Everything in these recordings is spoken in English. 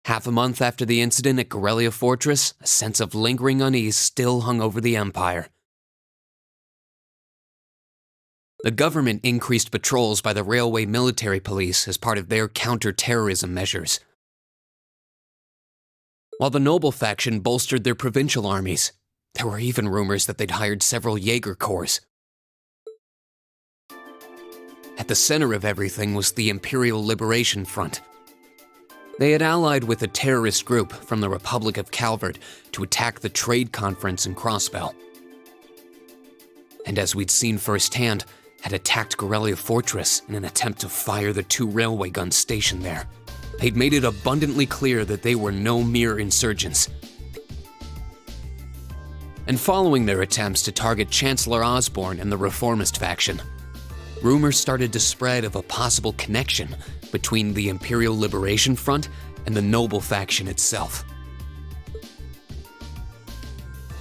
Half a month after the incident at Guerrilla Fortress, a sense of lingering unease still hung over the Empire. The government increased patrols by the railway military police as part of their counter-terrorism measures, while the noble faction bolstered their provincial armies. There were even rumors that they'd hired several Jaeger corps. At the center of everything was the Imperial Liberation Front. They had allied with a terrorist group from the Republic of Calvert to attack the trade conference in Crossbell. And as we'd seen firsthand, had attacked Guerrilla Fortress in an attempt to fire the 2 railway guns stationed there. They'd made it abundantly clear that they were no mere insurgents. And following their attempts to target Chancellor Osborne and the reformist faction, rumors started to spread of a possible connection between the Imperial Liberation Front and the noble faction itself.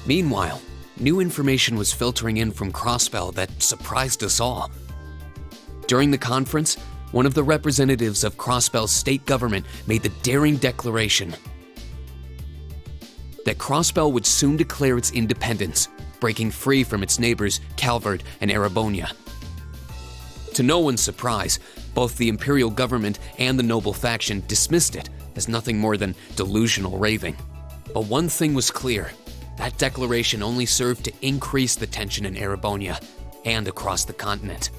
Meanwhile, new information was filtering in from Crossbell that surprised us all. During the conference, one of the representatives of Crossbell's state government made the daring declaration that Crossbell would soon declare its independence, breaking free from its neighbors Calvert and Erebonia. To no one's surprise, both the Imperial government and the noble faction dismissed it as nothing more than delusional raving. But one thing was clear: that declaration only served to increase the tension in Erebonia and across the continent.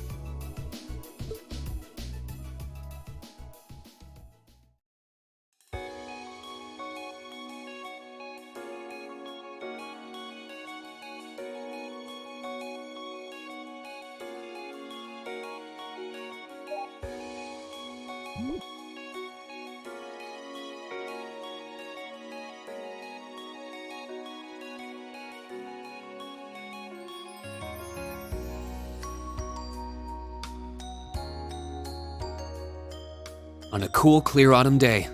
On a cool, clear autumn day,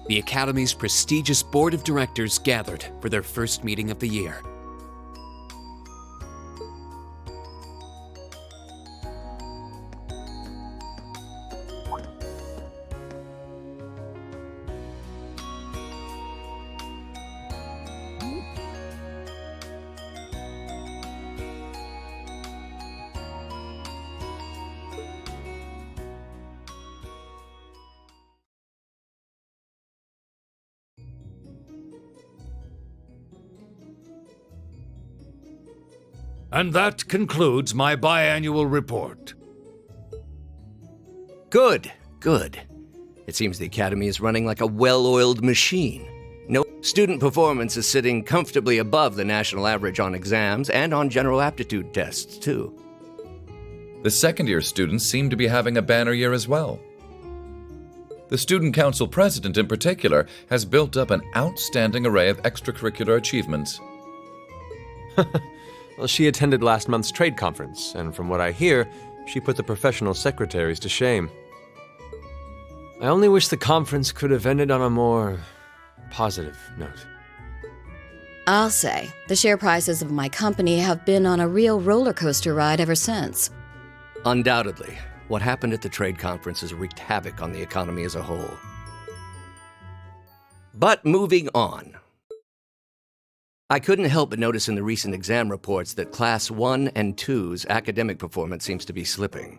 the Academy's prestigious board of directors gathered for their first meeting of the year. And that concludes my biannual report. Good, good. It seems the Academy is running like a well-oiled machine. No, student performance is sitting comfortably above the national average on exams and on general aptitude tests, too. The second-year students seem to be having a banner year as well. The Student Council President, in particular, has built up an outstanding array of extracurricular achievements. Well, she attended last month's trade conference, and from what I hear, she put the professional secretaries to shame. I only wish the conference could have ended on a more positive note. I'll say, the share prices of my company have been on a real roller coaster ride ever since. Undoubtedly, what happened at the trade conference has wreaked havoc on the economy as a whole. But moving on. I couldn't help but notice in the recent exam reports that Class 1 and 2's academic performance seems to be slipping.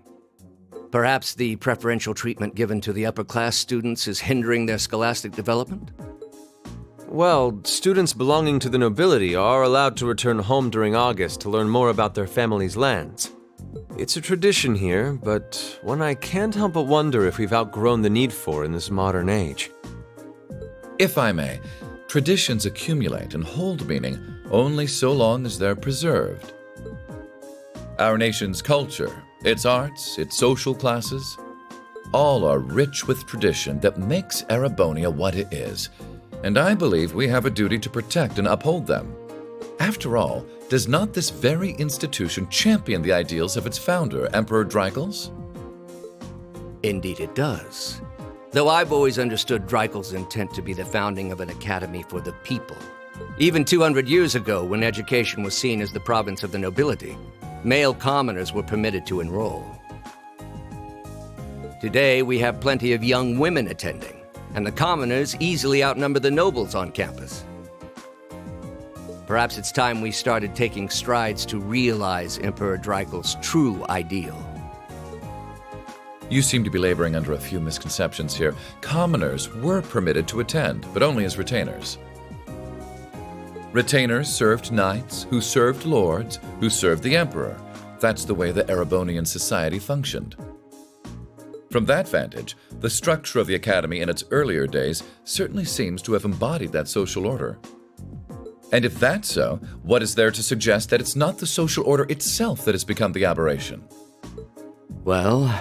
Perhaps the preferential treatment given to the upper-class students is hindering their scholastic development? Well, students belonging to the nobility are allowed to return home during August to learn more about their family's lands. It's a tradition here, but one I can't help but wonder if we've outgrown the need for in this modern age. If I may, traditions accumulate and hold meaning only so long as they're preserved. Our nation's culture, its arts, its social classes, all are rich with tradition that makes Erebonia what it is, and I believe we have a duty to protect and uphold them. After all, does not this very institution champion the ideals of its founder, Emperor Dreigels? Indeed it does. Though I've always understood Dreigels' intent to be the founding of an academy for the people. Even 200 years ago, when education was seen as the province of the nobility, male commoners were permitted to enroll. Today, we have plenty of young women attending, and the commoners easily outnumber the nobles on campus. Perhaps it's time we started taking strides to realize Emperor Dreikel's true ideal. You seem to be laboring under a few misconceptions here. Commoners were permitted to attend, but only as retainers. Retainers served knights, who served lords, who served the emperor. That's the way the Erebonian society functioned. From that vantage, the structure of the academy in its earlier days certainly seems to have embodied that social order. And if that's so, what is there to suggest that it's not the social order itself that has become the aberration? Well,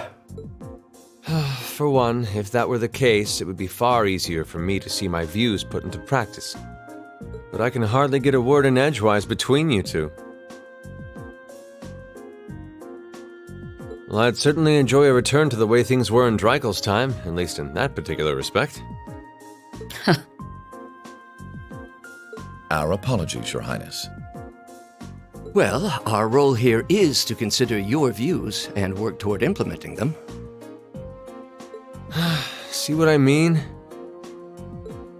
For one, if that were the case, it would be far easier for me to see my views put into practice. But I can hardly get a word in edgewise between you two. Well, I'd certainly enjoy a return to the way things were in Dreikel's time, at least in that particular respect. Our apologies, Your Highness. well, our role here is to consider your views and work toward implementing them. See what I mean?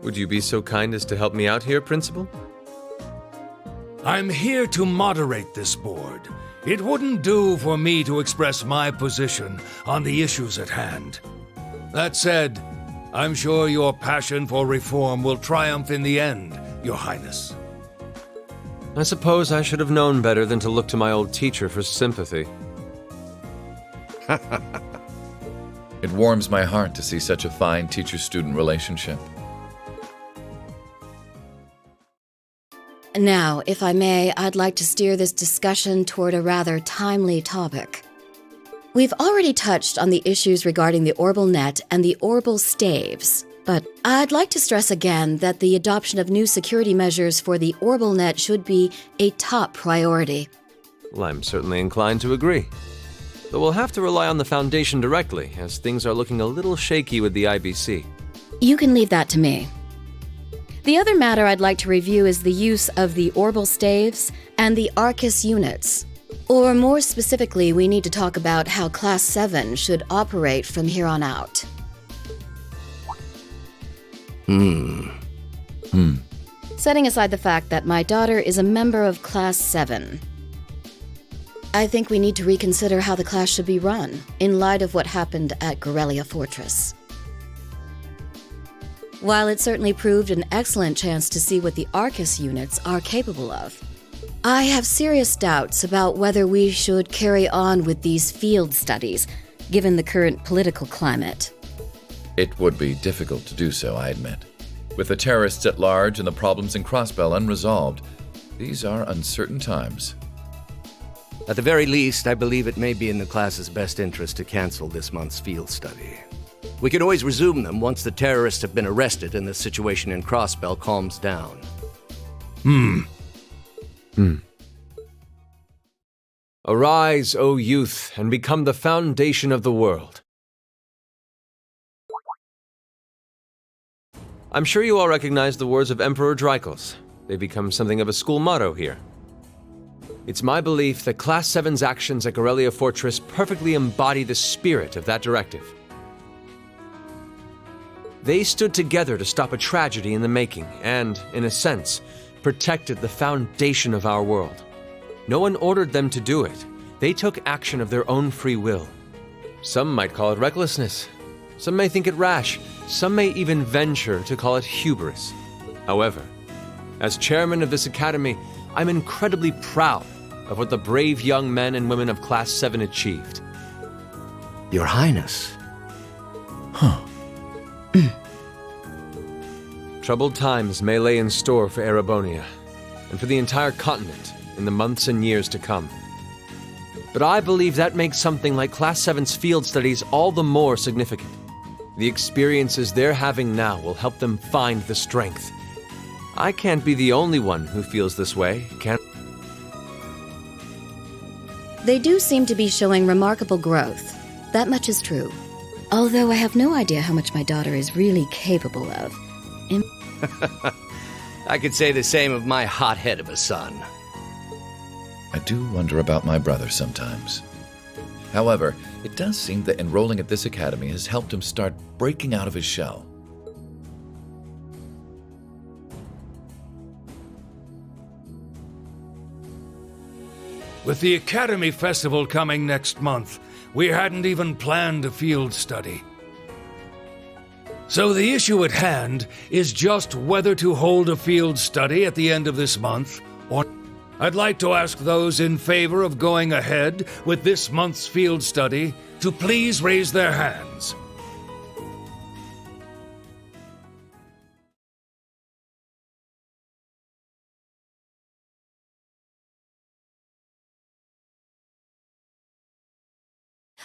Would you be so kind as to help me out here, Principal? I'm here to moderate this board. It wouldn't do for me to express my position on the issues at hand. That said, I'm sure your passion for reform will triumph in the end, Your Highness. I suppose I should have known better than to look to my old teacher for sympathy. It warms my heart to see such a fine teacher-student relationship. Now, if I may, I'd like to steer this discussion toward a rather timely topic. We've already touched on the issues regarding the Orbal Net and the Orbal Staves, but I'd like to stress again that the adoption of new security measures for the Orbal Net should be a top priority. Well, I'm certainly inclined to agree. Though we'll have to rely on the Foundation directly, as things are looking a little shaky with the IBC. You can leave that to me. The other matter I'd like to review is the use of the Orbal Staves and the Arcus units. Or more specifically, we need to talk about how Class 7 should operate from here on out. Setting aside the fact that my daughter is a member of Class 7, I think we need to reconsider how the class should be run, in light of what happened at Gorelia Fortress. While it certainly proved an excellent chance to see what the Arcus units are capable of, I have serious doubts about whether we should carry on with these field studies, given the current political climate. It would be difficult to do so, I admit. With the terrorists at large and the problems in Crossbell unresolved, these are uncertain times. At the very least, I believe it may be in the class's best interest to cancel this month's field study. We can always resume them once the terrorists have been arrested and the situation in Crossbell calms down. Arise, O youth, and become the foundation of the world. I'm sure you all recognize the words of Emperor Dreikel's. They become something of a school motto here. It's my belief that Class 7's actions at Gorelia Fortress perfectly embody the spirit of that directive. They stood together to stop a tragedy in the making and, in a sense, protected the foundation of our world. No one ordered them to do it. They took action of their own free will. Some might call it recklessness. Some may think it rash. Some may even venture to call it hubris. However, as chairman of this academy, I'm incredibly proud of what the brave young men and women of Class 7 achieved. Your Highness. Troubled times may lay in store for Erebonia, and for the entire continent in the months and years to come. But I believe that makes something like Class 7's field studies all the more significant. The experiences they're having now will help them find the strength. I can't be the only one who feels this way, can I? They do seem to be showing remarkable growth. That much is true. Although I have no idea how much my daughter is really capable of. I could say the same of my hothead of a son. I do wonder about my brother sometimes. However, it does seem that enrolling at this academy has helped him start breaking out of his shell. With the Academy Festival coming next month, we hadn't even planned a field study. So the issue at hand is just whether to hold a field study at the end of this month or... I'd like to ask those in favor of going ahead with this month's field study to please raise their hands.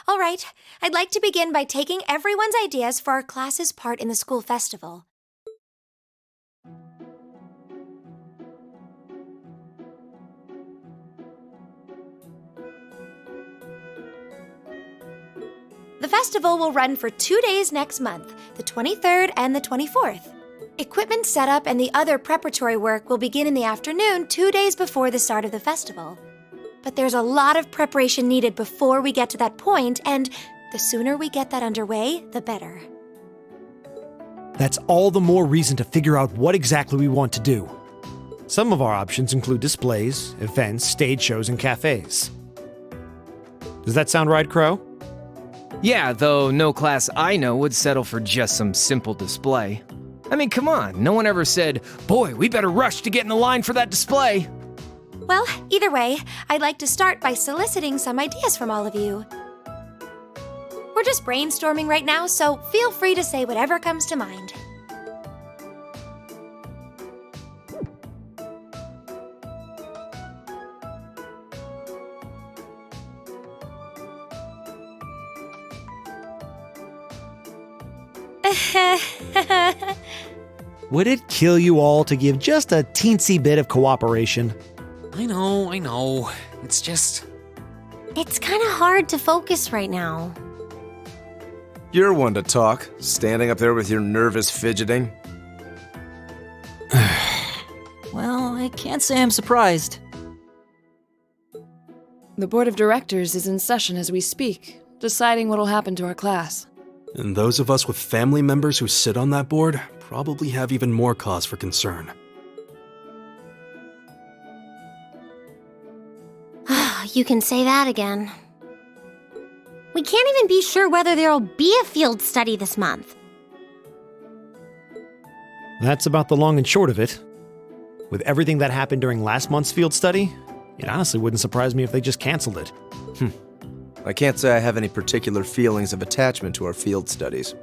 All right, I'd like to begin by taking everyone's ideas for our class's part in the school festival. The festival will run for 2 days next month, the 23rd and the 24th. Equipment setup and the other preparatory work will begin in the afternoon 2 days before the start of the festival. But there's a lot of preparation needed before we get to that point, and the sooner we get that underway, the better. That's all the more reason to figure out what exactly we want to do. Some of our options include displays, events, stage shows, and cafes. Does that sound right, Crow? Yeah, though no class I know would settle for just some simple display. I mean, come on, no one ever said, "Boy, we better rush to get in the line for that display." Well, either way, I'd like to start by soliciting some ideas from all of you. We're just brainstorming right now, so feel free to say whatever comes to mind. Would it kill you all to give just a teensy bit of cooperation? I know. It's just... It's kind of hard to focus right now. You're one to talk, standing up there with your nervous fidgeting. Well, I can't say I'm surprised. The board of directors is in session as we speak, deciding what'll happen to our class. And those of us with family members who sit on that board probably have even more cause for concern. You can say that again. We can't even be sure whether there'll be a field study this month. That's about the long and short of it. With everything that happened during last month's field study, it honestly wouldn't surprise me if they just canceled it. I can't say I have any particular feelings of attachment to our field studies,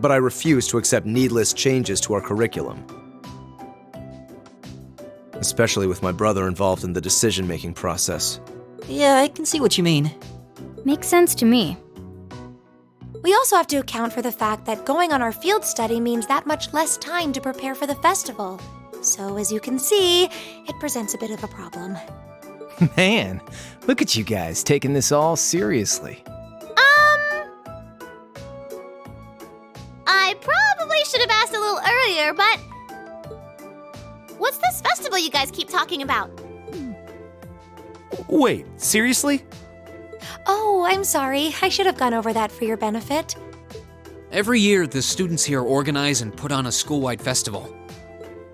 but I refuse to accept needless changes to our curriculum. Especially with my brother involved in the decision-making process. Yeah, I can see what you mean. Makes sense to me. We also have to account for the fact that going on our field study means that much less time to prepare for the festival. So as you can see, it presents a bit of a problem. Man, look at you guys taking this all seriously. I probably should have asked a little earlier, but... What's this festival you guys keep talking about? Wait, seriously? Oh, I'm sorry. I should have gone over that for your benefit. Every year, the students here organize and put on a school-wide festival.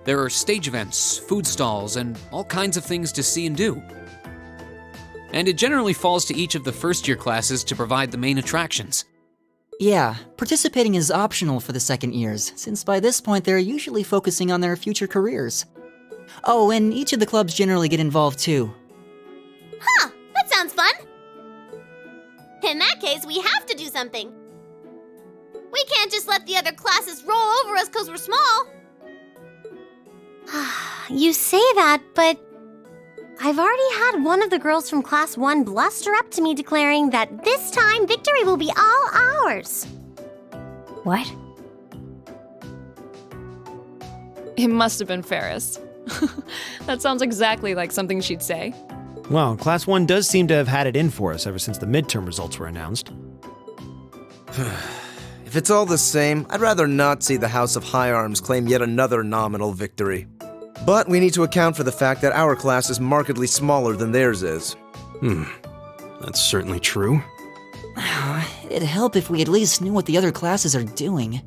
There are stage events, food stalls, and all kinds of things to see and do. And it generally falls to each of the first-year classes to provide the main attractions. Yeah, participating is optional for the second years, since by this point they're usually focusing on their future careers. Oh, and each of the clubs generally get involved too. Huh, that sounds fun. In that case, we have to do something. We can't just let the other classes roll over us because we're small. You say that, but I've already had one of the girls from Class 1 bluster up to me declaring that this time victory will be all ours. What? It must have been Ferris. That sounds exactly like something she'd say. Well, Class 1 does seem to have had it in for us ever since the midterm results were announced. If it's all the same, I'd rather not see the House of High Arms claim yet another nominal victory. But we need to account for the fact that our class is markedly smaller than theirs is. That's certainly true. It'd help if we at least knew what the other classes are doing.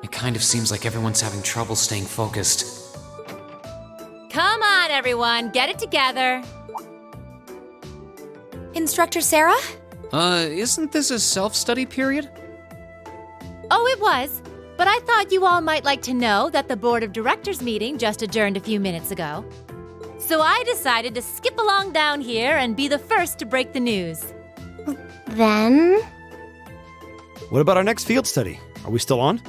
It kind of seems like everyone's having trouble staying focused. Come on, everyone, get it together. Instructor Sarah? Isn't this a self-study period? Oh, it was. But I thought you all might like to know that the Board of Directors meeting just adjourned a few minutes ago. So I decided to skip along down here and be the first to break the news. Then? What about our next field study? Are we still on?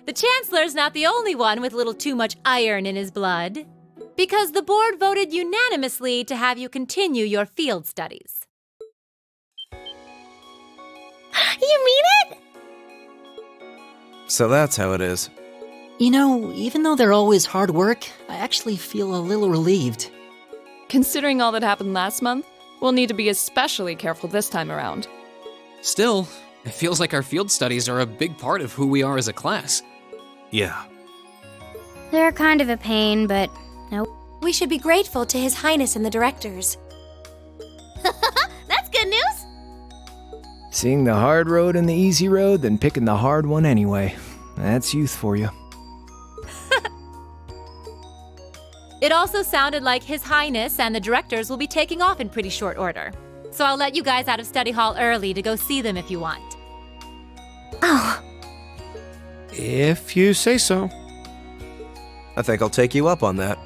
The Chancellor's not the only one with a little too much iron in his blood. Because the board voted unanimously to have you continue your field studies. You mean it? So that's how it is. You know, even though they're always hard work, I actually feel a little relieved. Considering all that happened last month, we'll need to be especially careful this time around. Still, it feels like our field studies are a big part of who we are as a class. Yeah. They're kind of a pain, but no. We should be grateful to His Highness and the directors. That's good news! Seeing the hard road and the easy road, then picking the hard one anyway. That's youth for you. It also sounded like His Highness and the directors will be taking off in pretty short order. So I'll let you guys out of study hall early to go see them if you want. Oh. If you say so. I think I'll take you up on that.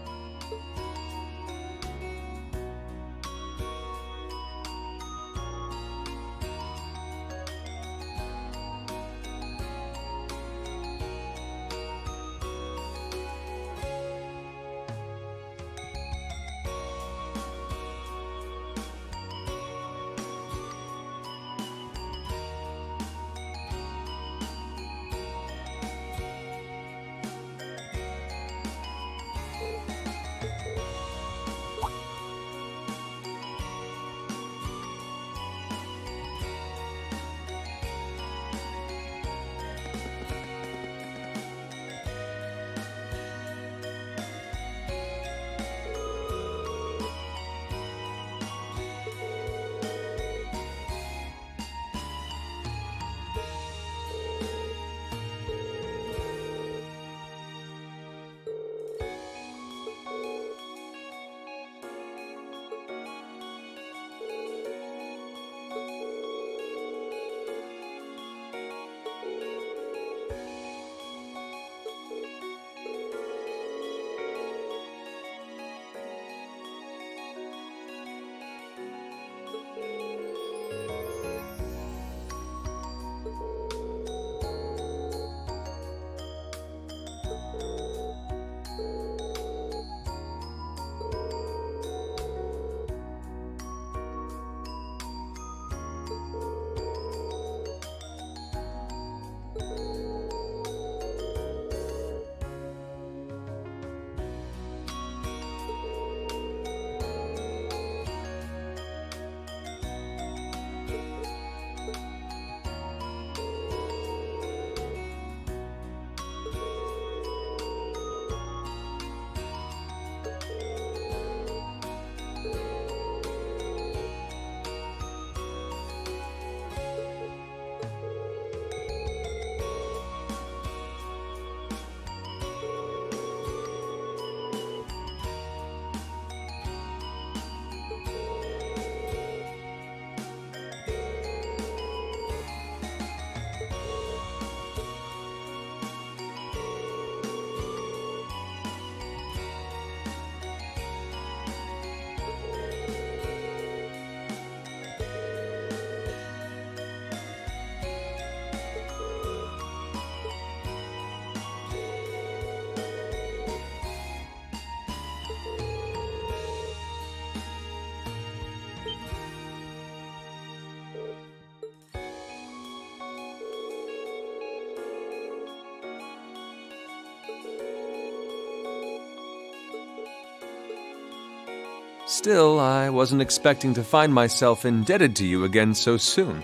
Still, I wasn't expecting to find myself indebted to you again so soon.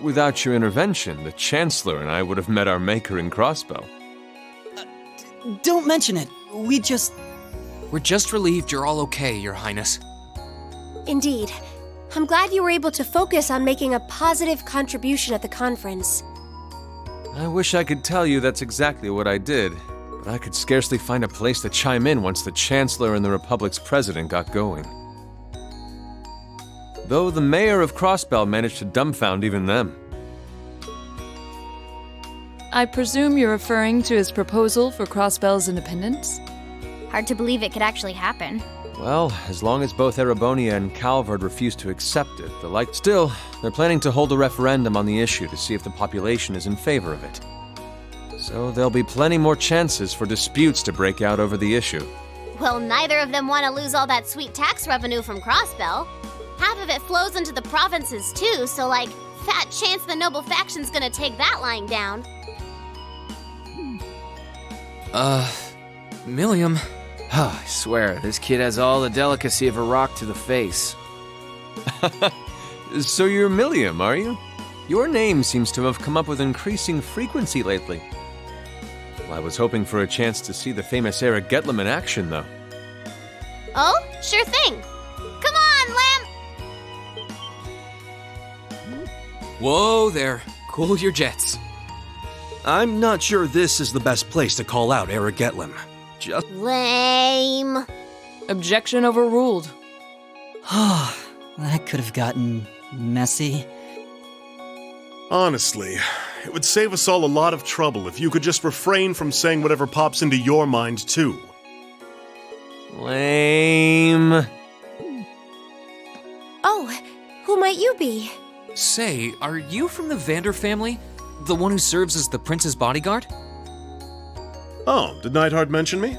Without your intervention, the Chancellor and I would have met our maker in Crossbow. Don't mention it. We're just relieved you're all okay, Your Highness. Indeed. I'm glad you were able to focus on making a positive contribution at the conference. I wish I could tell you that's exactly what I did, but I could scarcely find a place to chime in once the Chancellor and the Republic's president got going. though the mayor of Crossbell managed to dumbfound even them. I presume you're referring to his proposal for Crossbell's independence? Hard to believe it could actually happen. Well, as long as both Erebonia and Calvard refuse to accept it, Still, they're planning to hold a referendum on the issue to see if the population is in favor of it. So there'll be plenty more chances for disputes to break out over the issue. Well, neither of them want to lose all that sweet tax revenue from Crossbell. Half of it flows into the provinces too, so fat chance the noble faction's gonna take that lying down. Milliam. I swear, this kid has all the delicacy of a rock to the face. So you're Milliam, are you? Your name seems to have come up with increasing frequency lately. Well, I was hoping for a chance to see the famous Eric Getlam in action, though. Oh, sure thing. Come on, Lamp! Whoa there. Cool your jets. I'm not sure this is the best place to call out Eric Getlam. Just Lame. Objection overruled. That could have gotten messy. Honestly, it would save us all a lot of trouble if you could just refrain from saying whatever pops into your mind, too. Lame. Oh, who might you be? Say, are you from the Vander family? The one who serves as the prince's bodyguard? Oh, did Neidhart mention me?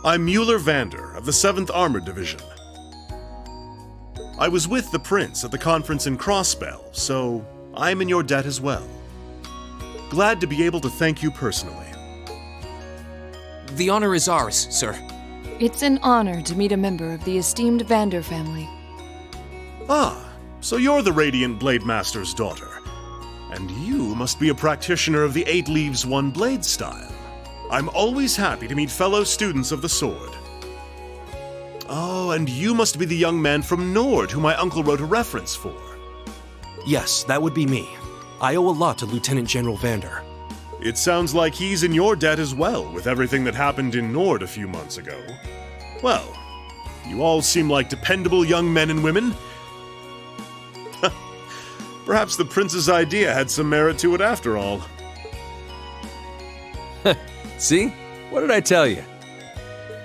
I'm Mueller Vander of the 7th Armored Division. I was with the prince at the conference in Crossbell, so I'm in your debt as well. Glad to be able to thank you personally. The honor is ours, sir. It's an honor to meet a member of the esteemed Vander family. Ah, so you're the Radiant Blade Master's daughter. And you must be a practitioner of the 8 Leaves 1 Blade style. I'm always happy to meet fellow students of the sword. Oh, and you must be the young man from Nord who my uncle wrote a reference for. yes, that would be me. I owe a lot to Lieutenant General Vander. It sounds like he's in your debt as well, with everything that happened in Nord a few months ago. Well, you all seem like dependable young men and women. Perhaps the prince's idea had some merit to it after all. See? What did I tell you?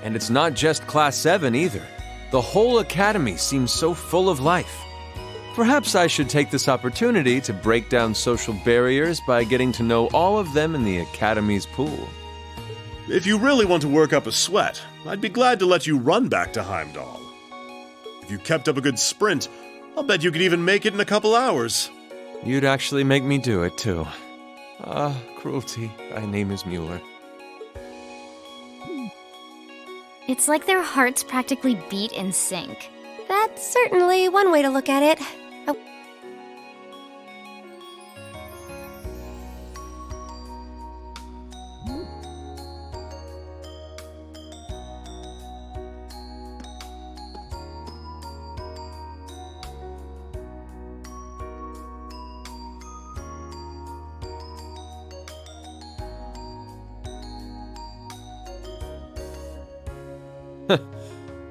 And it's not just Class 7 either. The whole academy seems so full of life. Perhaps I should take this opportunity to break down social barriers by getting to know all of them in the academy's pool. If you really want to work up a sweat, I'd be glad to let you run back to Heimdall. If you kept up a good sprint, I'll bet you could even make it in a couple hours. You'd actually make me do it, too. Cruelty. Thy name is Mueller. It's like their hearts practically beat in sync. That's certainly one way to look at it.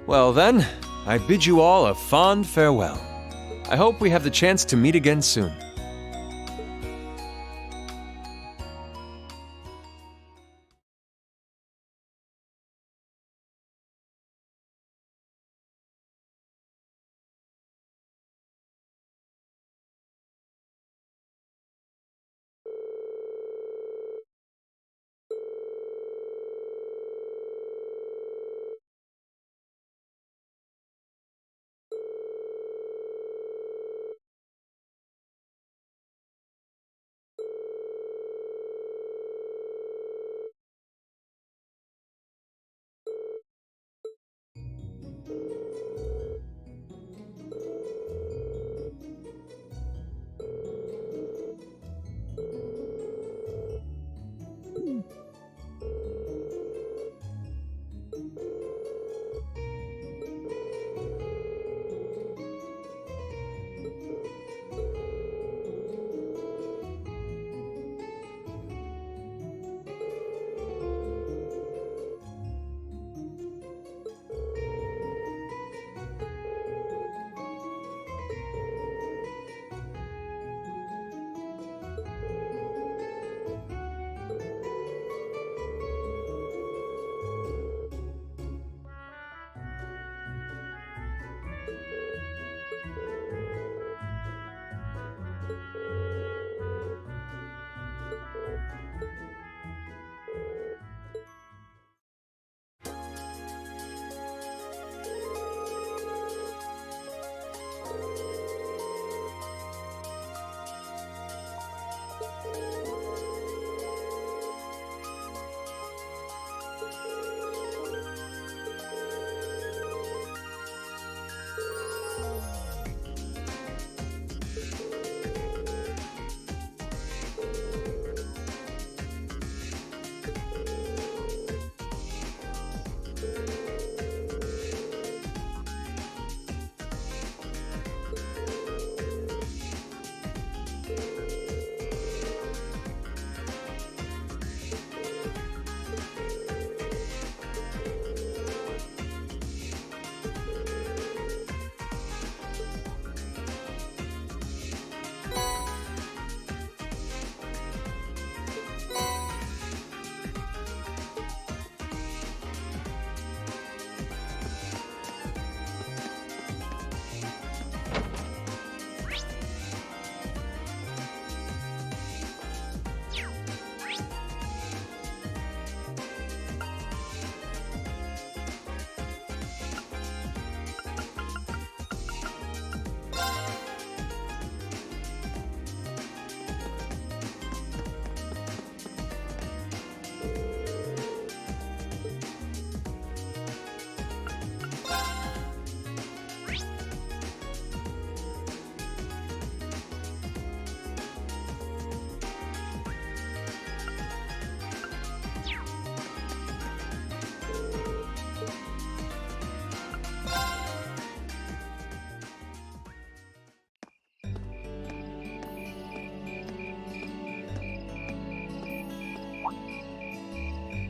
Well then, I bid you all a fond farewell. I hope we have the chance to meet again soon.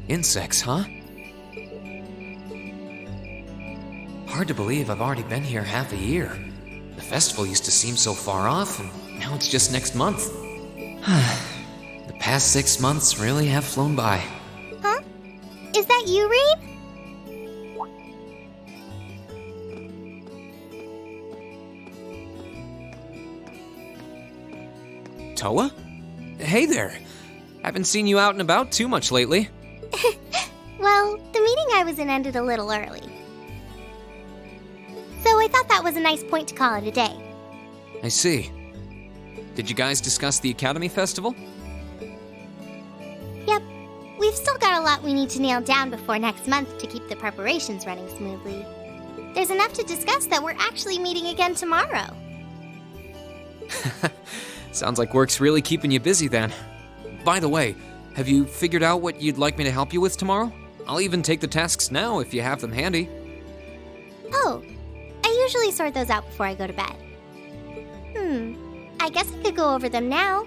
Insects, huh? Hard to believe I've already been here half a year. The festival used to seem so far off, and now it's just next month. The past 6 months really have flown by. Huh? Is that you, Reed? Toa? Hey there. Haven't seen you out and about too much lately. Well, the meeting I was in ended a little early. So I thought that was a nice point to call it a day. I see. Did you guys discuss the Academy Festival? Yep. We've still got a lot we need to nail down before next month to keep the preparations running smoothly. There's enough to discuss that we're actually meeting again tomorrow. Sounds like work's really keeping you busy then. By the way, have you figured out what you'd like me to help you with tomorrow? I'll even take the tasks now if you have them handy. Oh, I usually sort those out before I go to bed. I guess I could go over them now,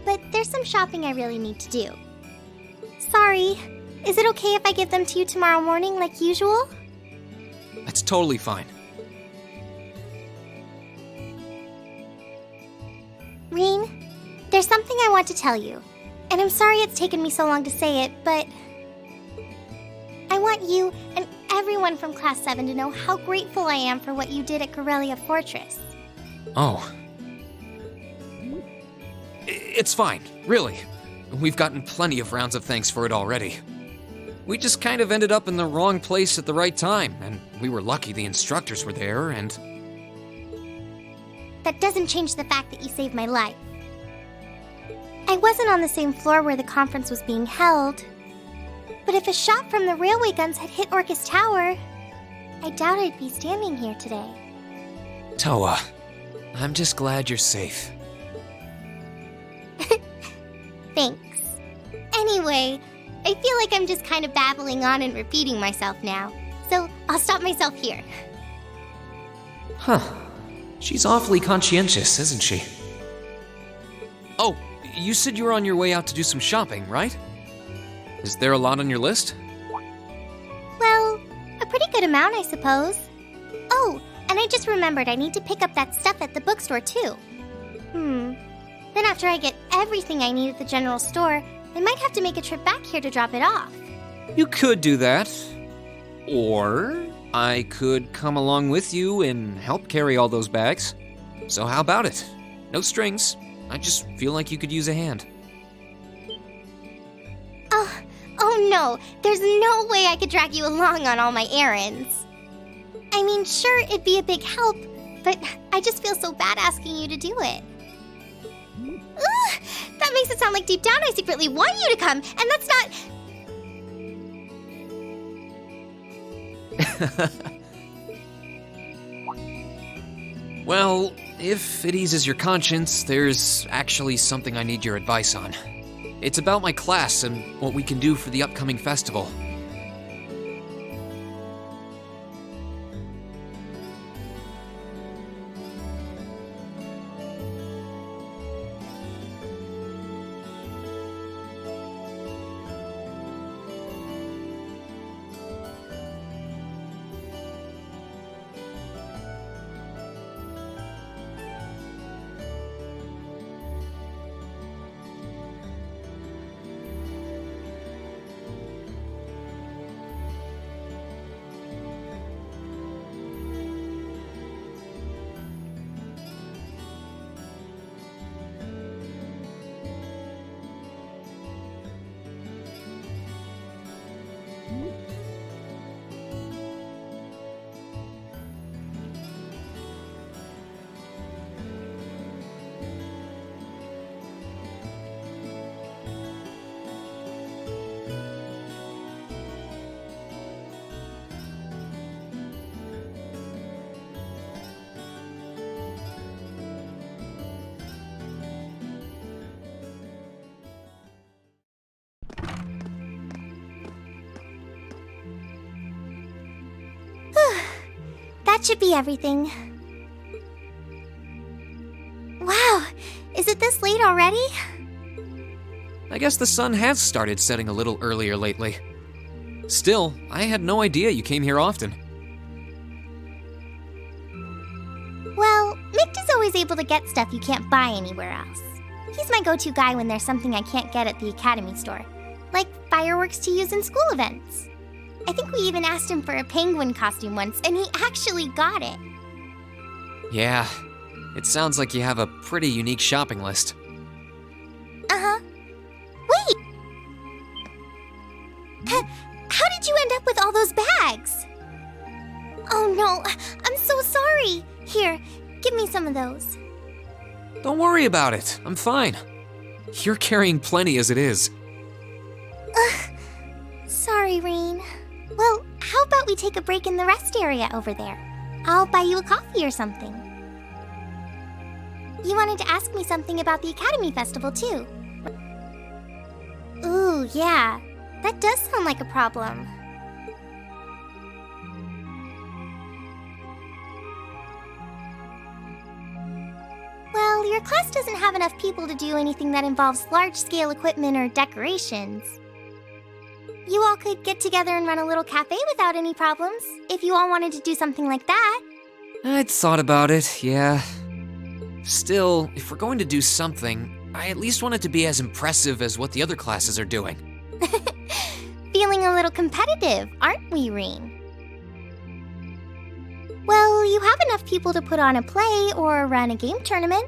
but there's some shopping I really need to do. Sorry, is it okay if I give them to you tomorrow morning like usual? That's totally fine. Reen, there's something I want to tell you, and I'm sorry it's taken me so long to say it, but I want you and everyone from Class 7 to know how grateful I am for what you did at Corellia Fortress. Oh. It's fine, really. We've gotten plenty of rounds of thanks for it already. We just kind of ended up in the wrong place at the right time, and we were lucky the instructors were there, and... That doesn't change the fact that you saved my life. I wasn't on the same floor where the conference was being held, but if a shot from the railway guns had hit Orcus Tower, I doubt I'd be standing here today. Toa, I'm just glad you're safe. Thanks. Anyway, I feel like I'm just kind of babbling on and repeating myself now, so I'll stop myself here. Huh. She's awfully conscientious, isn't she? Oh, you said you were on your way out to do some shopping, right? Is there a lot on your list? Well, a pretty good amount, I suppose. Oh, and I just remembered I need to pick up that stuff at the bookstore, too. Then after I get everything I need at the general store, I might have to make a trip back here to drop it off. You could do that. Or I could come along with you and help carry all those bags. So how about it? No strings. I just feel like you could use a hand. Oh no, there's no way I could drag you along on all my errands. I mean, sure, it'd be a big help, but I just feel so bad asking you to do it. Ugh, that makes it sound like deep down I secretly want you to come, and that's not... Well, if it eases your conscience, there's actually something I need your advice on. It's about my class and what we can do for the upcoming festival. That should be everything. Wow, is it this late already? I guess the sun has started setting a little earlier lately. Still, I had no idea you came here often. Well, Mick is always able to get stuff you can't buy anywhere else. He's my go-to guy when there's something I can't get at the Academy store, like fireworks to use in school events. I think we even asked him for a penguin costume once, and he actually got it. Yeah, it sounds like you have a pretty unique shopping list. Uh-huh. Wait! How did you end up with all those bags? Oh no, I'm so sorry. Here, give me some of those. Don't worry about it, I'm fine. You're carrying plenty as it is. Ugh. Sorry, Rain. Well, how about we take a break in the rest area over there? I'll buy you a coffee or something. You wanted to ask me something about the Academy Festival, too. Ooh, yeah. That does sound like a problem. Well, your class doesn't have enough people to do anything that involves large-scale equipment or decorations. You all could get together and run a little cafe without any problems, if you all wanted to do something like that. I'd thought about it, yeah. Still, if we're going to do something, I at least want it to be as impressive as what the other classes are doing. Feeling a little competitive, aren't we, Rain? Well, you have enough people to put on a play or run a game tournament.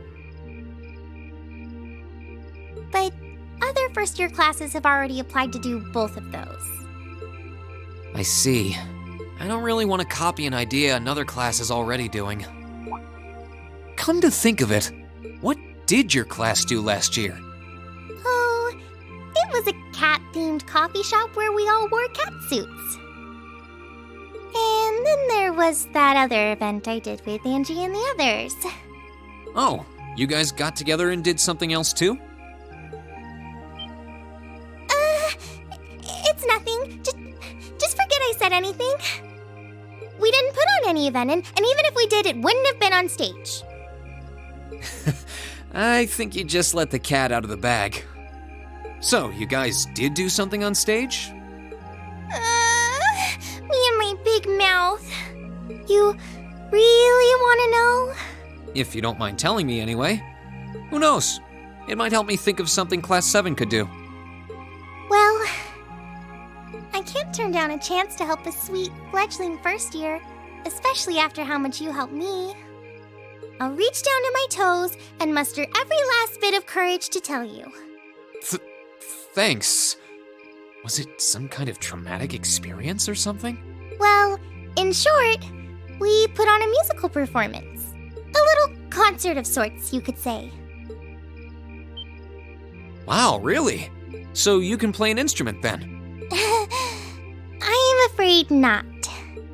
But other first-year classes have already applied to do both of those. I see. I don't really want to copy an idea another class is already doing. Come to think of it, what did your class do last year? Oh, it was a cat-themed coffee shop where we all wore cat suits. And then there was that other event I did with Angie and the others. Oh, you guys got together and did something else too? It's nothing. Just forget I said anything. We didn't put on any event, and even if we did, it wouldn't have been on stage. I think you just let the cat out of the bag. So, you guys did do something on stage? Me and my big mouth. You really want to know? If you don't mind telling me anyway. Who knows? It might help me think of something Class 7 could do. Well, I can't turn down a chance to help a sweet, fledgling first year, especially after how much you helped me. I'll reach down to my toes and muster every last bit of courage to tell you. Thanks. Was it some kind of traumatic experience or something? Well, in short, we put on a musical performance. A little concert of sorts, you could say. Wow, really? So you can play an instrument then? I'm afraid not.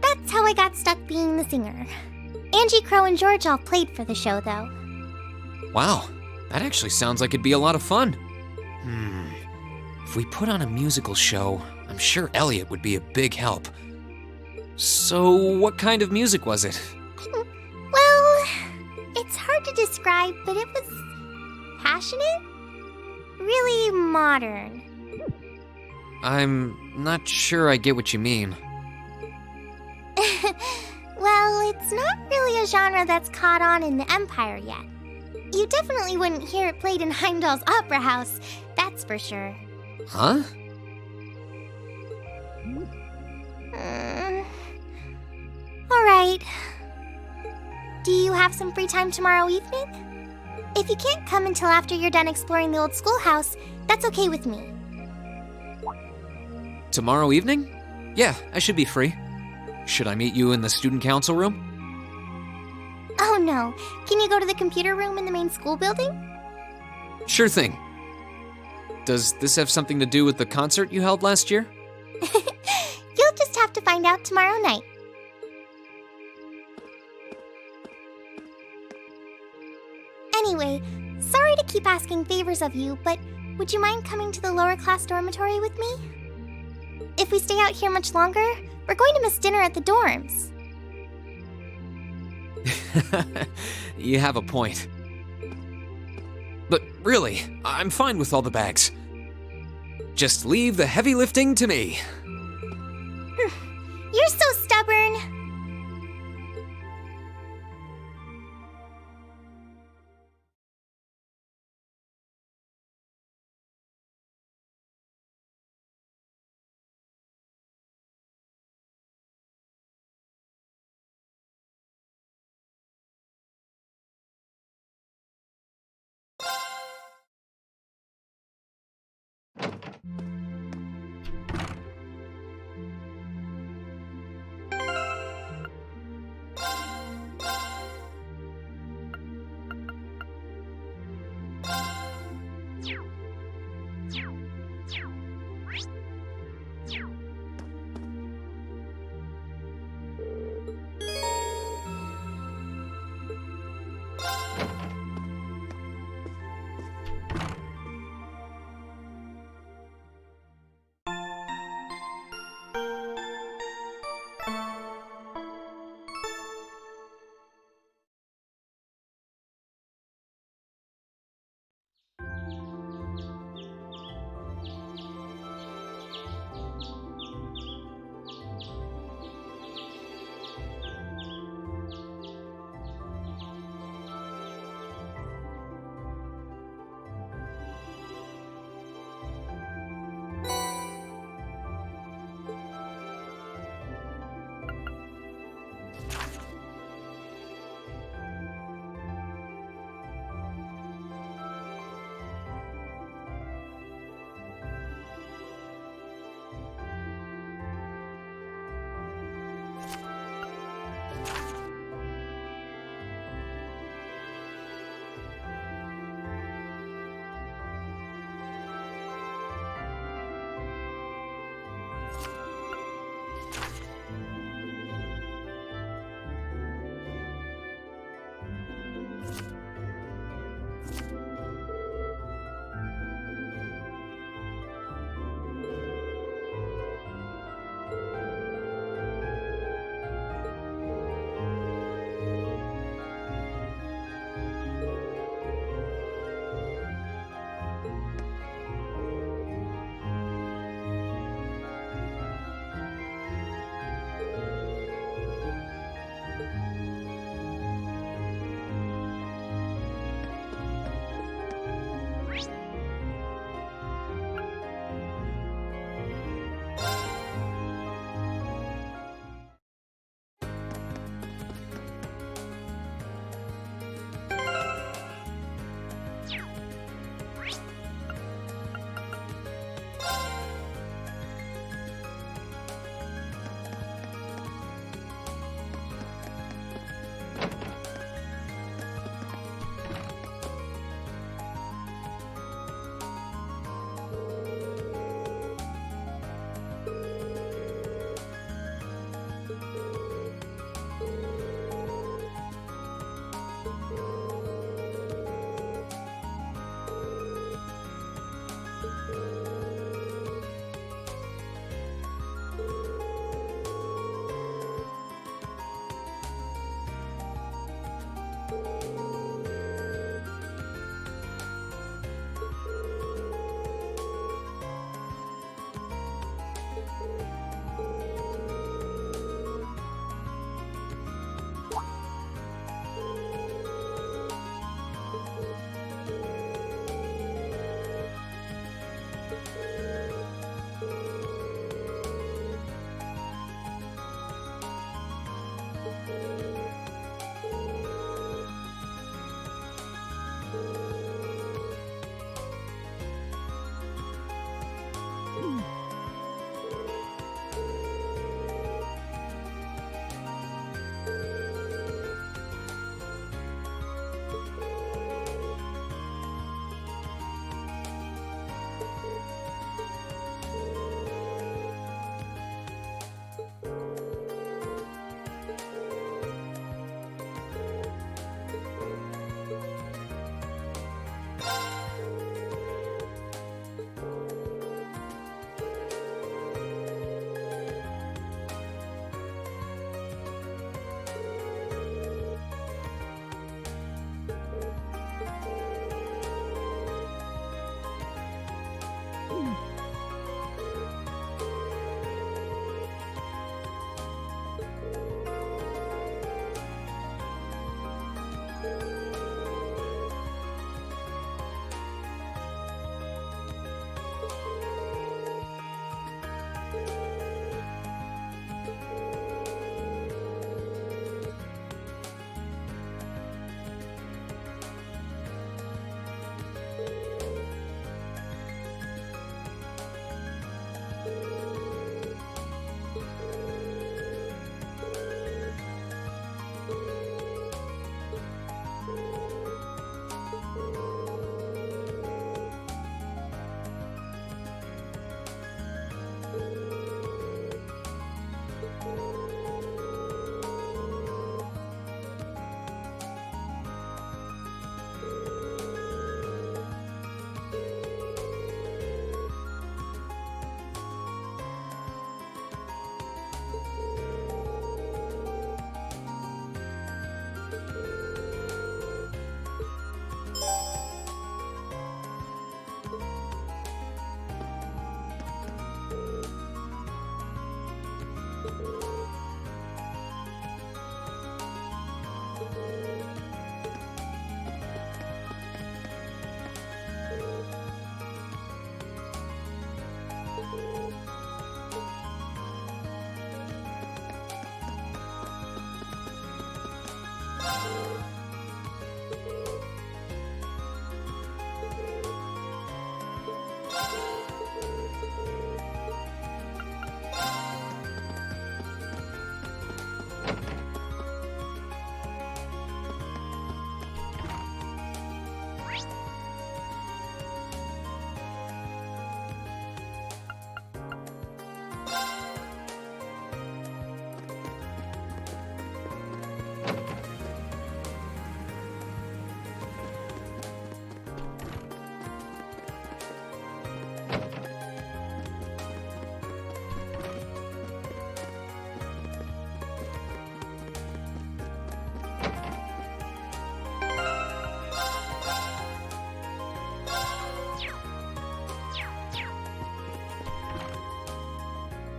That's how I got stuck being the singer. Angie, Crow, and George all played for the show, though. Wow, that actually sounds like it'd be a lot of fun. If we put on a musical show, I'm sure Elliot would be a big help. So, what kind of music was it? Well, it's hard to describe, but it was passionate, really modern. I'm not sure I get what you mean. Well, it's not really a genre that's caught on in the Empire yet. You definitely wouldn't hear it played in Heimdall's Opera House, that's for sure. Huh? Alright. Do you have some free time tomorrow evening? If you can't come until after you're done exploring the old schoolhouse, that's okay with me. Tomorrow evening? Yeah, I should be free. Should I meet you in the student council room? Oh no, can you go to the computer room in the main school building? Sure thing. Does this have something to do with the concert you held last year? You'll just have to find out tomorrow night. Anyway, sorry to keep asking favors of you, but would you mind coming to the lower class dormitory with me? If we stay out here much longer, we're going to miss dinner at the dorms. You have a point. But really, I'm fine with all the bags. Just leave the heavy lifting to me. You're so stubborn.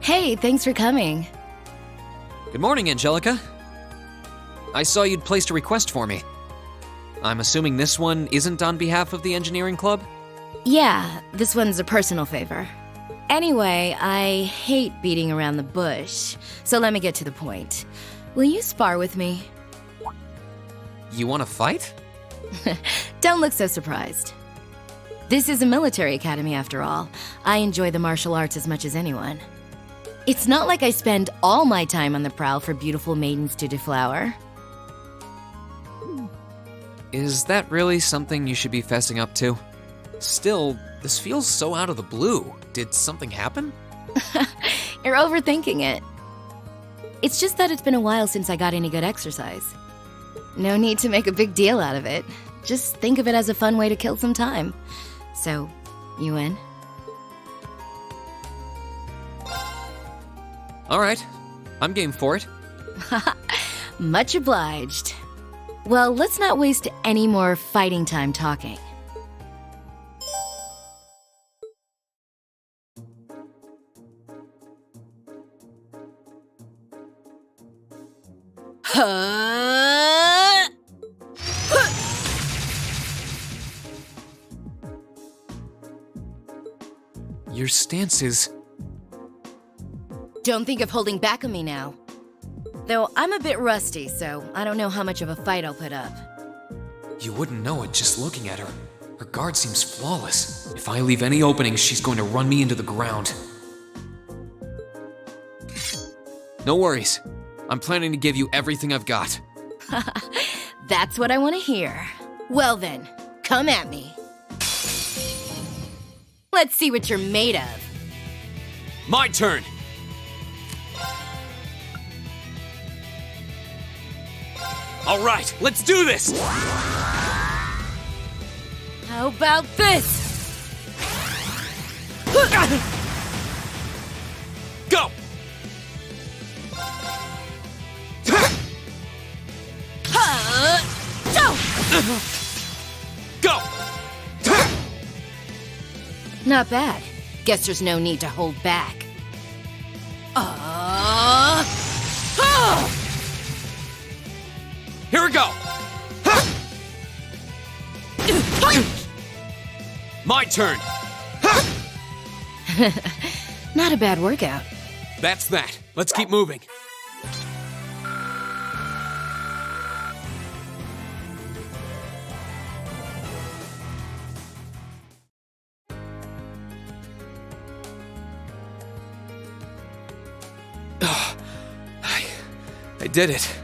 Hey, thanks for coming. Good morning, Angelica. I saw you'd placed a request for me. I'm assuming this one isn't on behalf of the engineering club? Yeah, this one's a personal favor. Anyway, I hate beating around the bush, so let me get to the point. Will you spar with me? You want to fight? Don't look so surprised. This is a military academy after all. I enjoy the martial arts as much as anyone. It's not like I spend all my time on the prowl for beautiful maidens to deflower. Is that really something you should be fessing up to? Still, this feels so out of the blue. Did something happen? You're overthinking it. It's just that it's been a while since I got any good exercise. No need to make a big deal out of it. Just think of it as a fun way to kill some time. So, you in? All right, I'm game for it. Much obliged. Well, let's not waste any more fighting time talking. Your stance is... Don't think of holding back on me now. Though I'm a bit rusty, so I don't know how much of a fight I'll put up. You wouldn't know it just looking at her. Her guard seems flawless. If I leave any openings, she's going to run me into the ground. No worries. I'm planning to give you everything I've got. That's what I want to hear. Well then, come at me. Let's see what you're made of. My turn! All right, let's do this! How about this? Go! Go! Not bad. Guess there's no need to hold back. Here we go! My turn! Not a bad workout. That's that. Let's keep moving. I did it.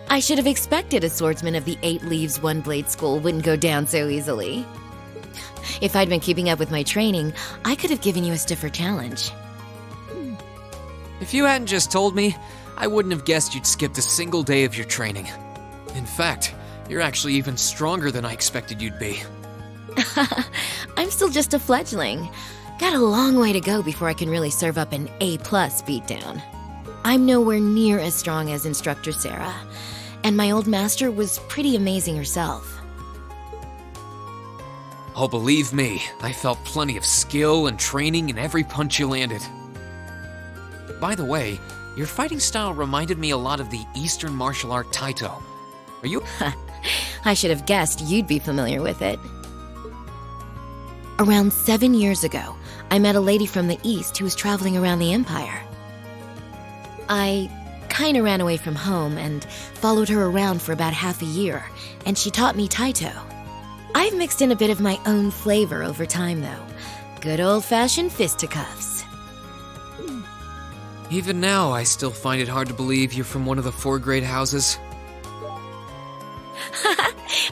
I should have expected a swordsman of the 8 Leaves, 1 Blade school wouldn't go down so easily. If I'd been keeping up with my training, I could have given you a stiffer challenge. If you hadn't just told me, I wouldn't have guessed you'd skipped a single day of your training. In fact, you're actually even stronger than I expected you'd be. I'm still just a fledgling. Got a long way to go before I can really serve up an A+ beatdown. I'm nowhere near as strong as Instructor Sarah, and my old master was pretty amazing herself. Oh, believe me, I felt plenty of skill and training in every punch you landed. By the way, your fighting style reminded me a lot of the Eastern martial art Taito. Are you? I should have guessed you'd be familiar with it. Around 7 years ago, I met a lady from the East who was traveling around the Empire. I kinda ran away from home and followed her around for about half a year, and she taught me Taito. I've mixed in a bit of my own flavor over time, though. Good old-fashioned fisticuffs. Even now, I still find it hard to believe you're from one of the 4 great houses.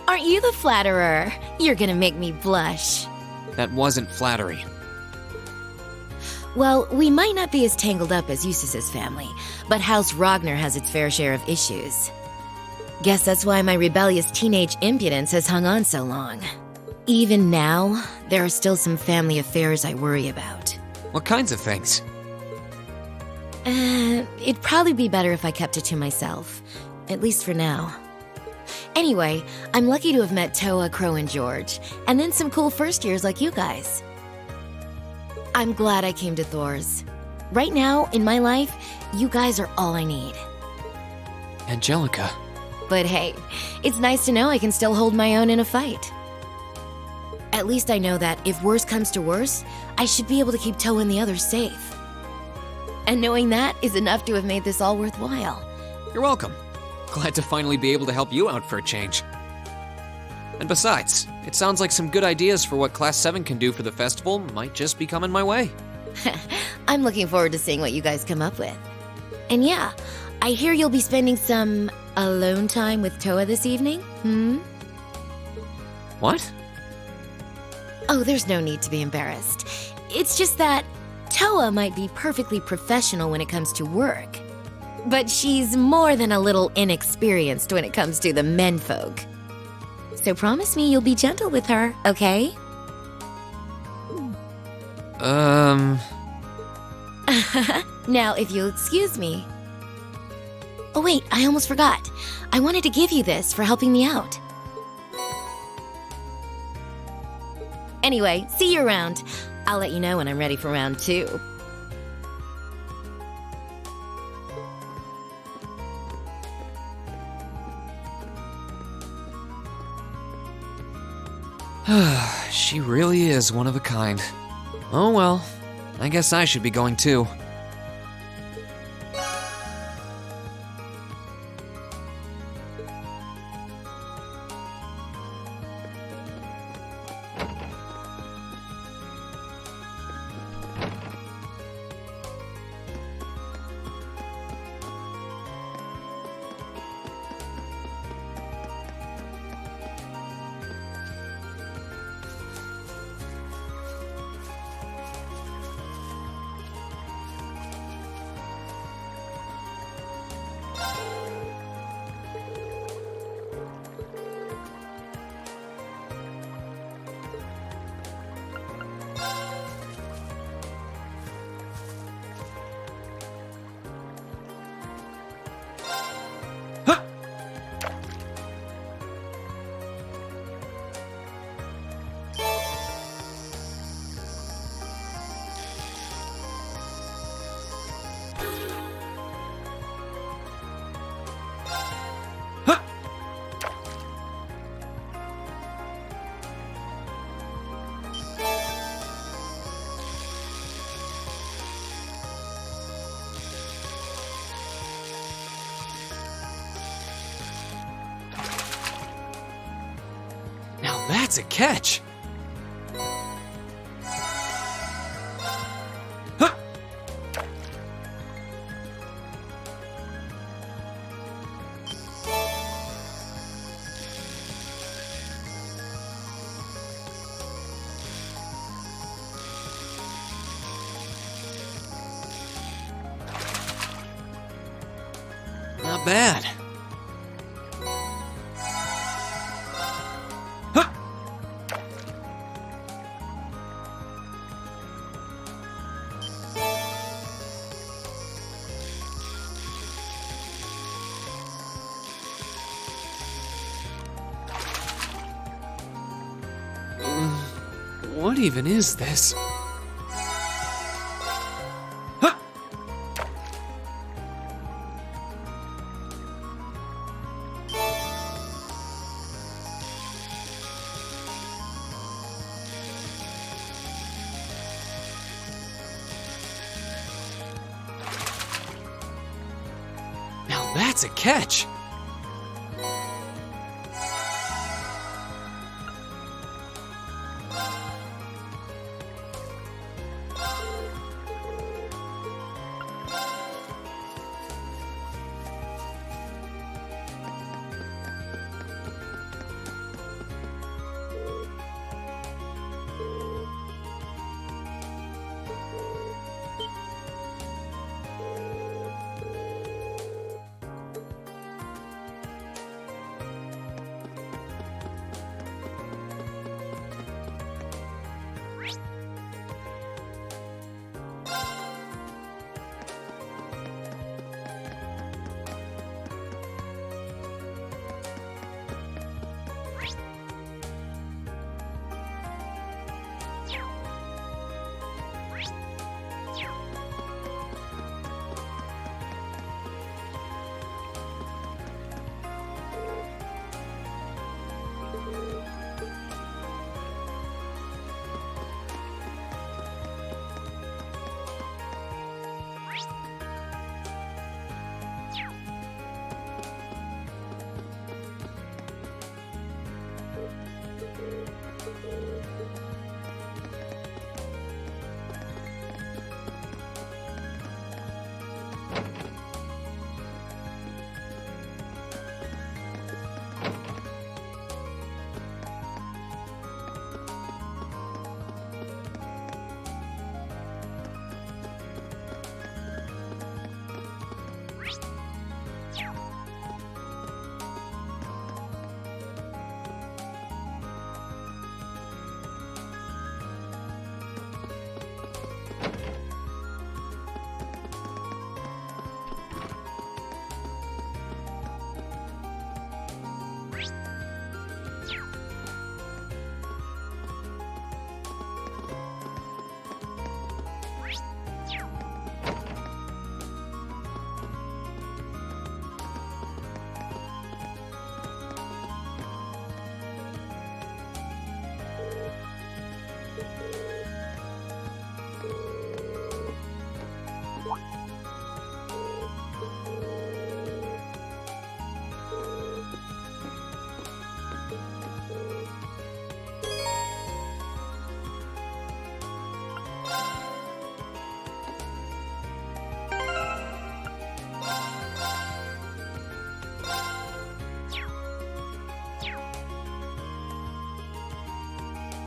Aren't you the flatterer? You're gonna make me blush. That wasn't flattery. Well, we might not be as tangled up as Eustace's family, but House Ragnar has its fair share of issues. Guess that's why my rebellious teenage impudence has hung on so long. Even now, there are still some family affairs I worry about. What kinds of things? It'd probably be better if I kept it to myself, at least for now. Anyway, I'm lucky to have met Toa, Crow, and George, and then some cool first years like you guys. I'm glad I came to Thor's. Right now, in my life, you guys are all I need. Angelica. But hey, it's nice to know I can still hold my own in a fight. At least I know that if worse comes to worse, I should be able to keep Toho and the others safe. And knowing that is enough to have made this all worthwhile. You're welcome. Glad to finally be able to help you out for a change. And besides, it sounds like some good ideas for what Class 7 can do for the festival might just be coming my way. I'm looking forward to seeing what you guys come up with. And yeah, I hear you'll be spending some alone time with Toa this evening, What? Oh, there's no need to be embarrassed. It's just that Toa might be perfectly professional when it comes to work, but she's more than a little inexperienced when it comes to the menfolk. So promise me you'll be gentle with her, okay? Now, if you'll excuse me. Oh wait, I almost forgot. I wanted to give you this for helping me out. Anyway, see you around. I'll let you know when I'm ready for round 2. She really is one of a kind. Oh well, I guess I should be going too. That's a catch! Huh. Not bad. What even is this? Huh. Now that's a catch.